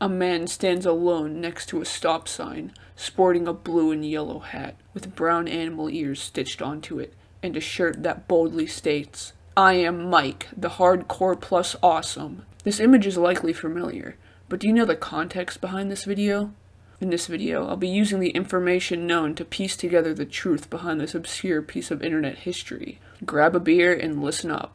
A man stands alone next to a stop sign, sporting a blue and yellow hat, with brown animal ears stitched onto it, and a shirt that boldly states, "I am Mike, the hardcore plus awesome." This image is likely familiar, but do you know the context behind this video? In this video, I'll be using the information known to piece together the truth behind this obscure piece of internet history. Grab a beer and listen up.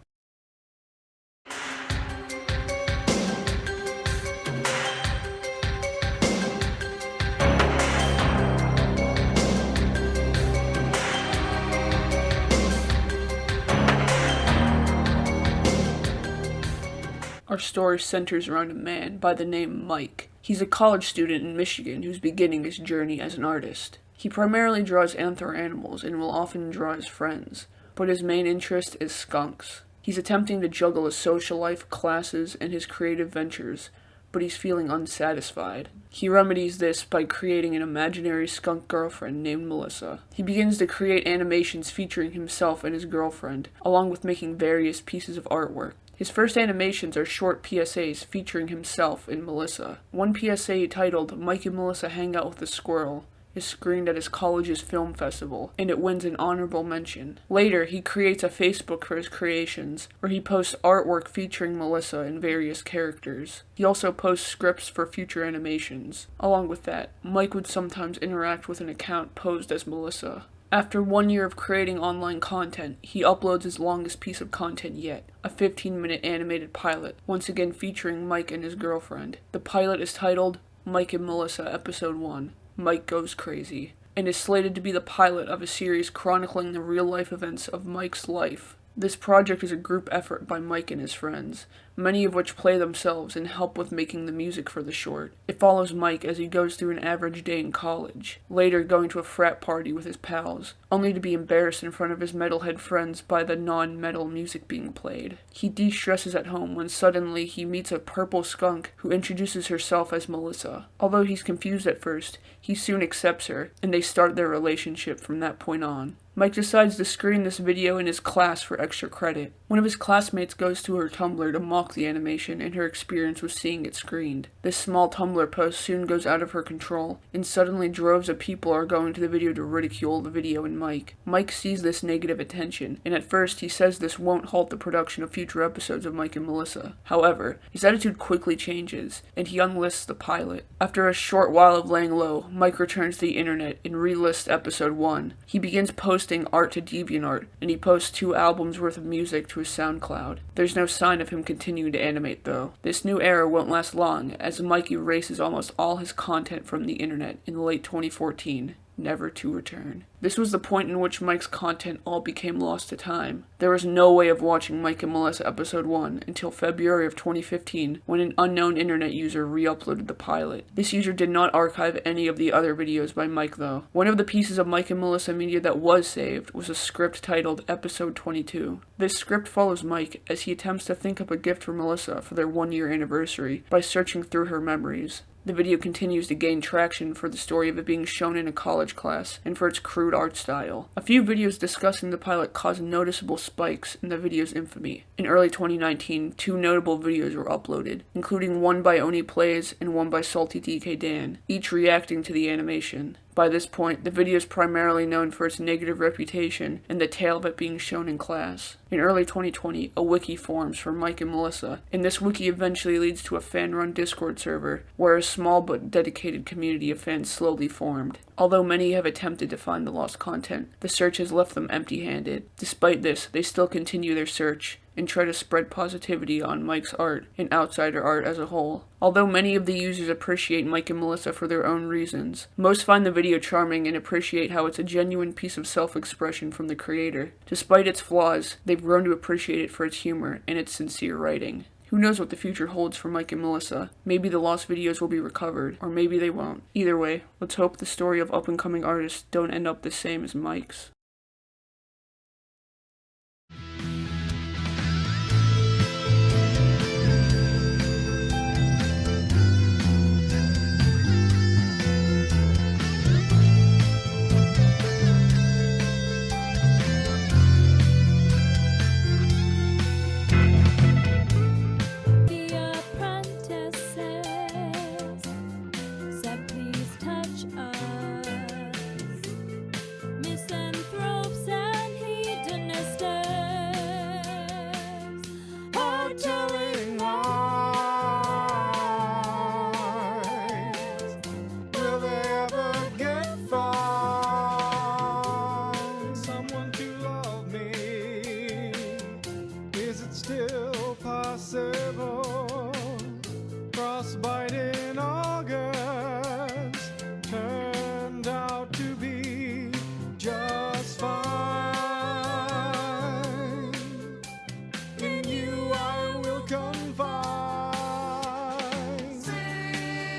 Our story centers around a man by the name Mike. He's a college student in Michigan who's beginning his journey as an artist. He primarily draws anther animals and will often draw his friends, but his main interest is skunks. He's attempting to juggle his social life, classes, and his creative ventures, but he's feeling unsatisfied. He remedies this by creating an imaginary skunk girlfriend named Melissa. He begins to create animations featuring himself and his girlfriend, along with making various pieces of artwork. His first animations are short PSAs featuring himself and Melissa. One PSA titled "Mike and Melissa Hang Out with a Squirrel" is screened at his college's film festival, and it wins an honorable mention. Later, he creates a Facebook for his creations, where he posts artwork featuring Melissa and various characters. He also posts scripts for future animations. Along with that, Mike would sometimes interact with an account posed as Melissa. After 1 year of creating online content, he uploads his longest piece of content yet, a 15-minute animated pilot, once again featuring Mike and his girlfriend. The pilot is titled Mike and Melissa Episode 1, Mike Goes Crazy, and is slated to be the pilot of a series chronicling the real-life events of Mike's life. This project is a group effort by Mike and his friends, many of which play themselves and help with making the music for the short. It follows Mike as he goes through an average day in college, later going to a frat party with his pals, only to be embarrassed in front of his metalhead friends by the non-metal music being played. He de-stresses at home when suddenly he meets a purple skunk who introduces herself as Melissa. Although he's confused at first, he soon accepts her, and they start their relationship from that point on. Mike decides to screen this video in his class for extra credit. One of his classmates goes to her Tumblr to mock the animation and her experience with seeing it screened. This small Tumblr post soon goes out of her control, and suddenly droves of people are going to the video to ridicule the video and Mike. Mike sees this negative attention, and at first he says this won't halt the production of future episodes of Mike and Melissa. However, his attitude quickly changes, and he unlists the pilot. After a short while of laying low, Mike returns to the internet and relists episode 1. He begins posting art to DeviantArt, and he posts 2 albums worth of music to his SoundCloud. There's no sign of him continuing to animate though. This new era won't last long, as Mike erases almost all his content from the internet in late 2014. Never to return. This was the point in which Mike's content all became lost to time. There was no way of watching Mike and Melissa episode 1 until February of 2015, when an unknown internet user re-uploaded the pilot. This user did not archive any of the other videos by Mike though. One of the pieces of Mike and Melissa media that was saved was a script titled Episode 22. This script follows Mike as he attempts to think up a gift for Melissa for their 1-year anniversary by searching through her memories. The video continues to gain traction for the story of it being shown in a college class, and for its crude art style. A few videos discussing the pilot caused noticeable spikes in the video's infamy. In early 2019, 2 notable videos were uploaded, including one by Oni Plays and one by Salty DK Dan, each reacting to the animation. By this point, the video is primarily known for its negative reputation and the tale of it being shown in class. In early 2020, a wiki forms for Mike and Melissa, and this wiki eventually leads to a fan-run Discord server, where a small but dedicated community of fans slowly formed. Although many have attempted to find the lost content, the search has left them empty-handed. Despite this, they still continue their search, and try to spread positivity on Mike's art and outsider art as a whole. Although many of the users appreciate Mike and Melissa for their own reasons, most find the video charming and appreciate how it's a genuine piece of self-expression from the creator. Despite its flaws, they've grown to appreciate it for its humor and its sincere writing. Who knows what the future holds for Mike and Melissa? Maybe the lost videos will be recovered, or maybe they won't. Either way, let's hope the story of up-and-coming artists don't end up the same as Mike's.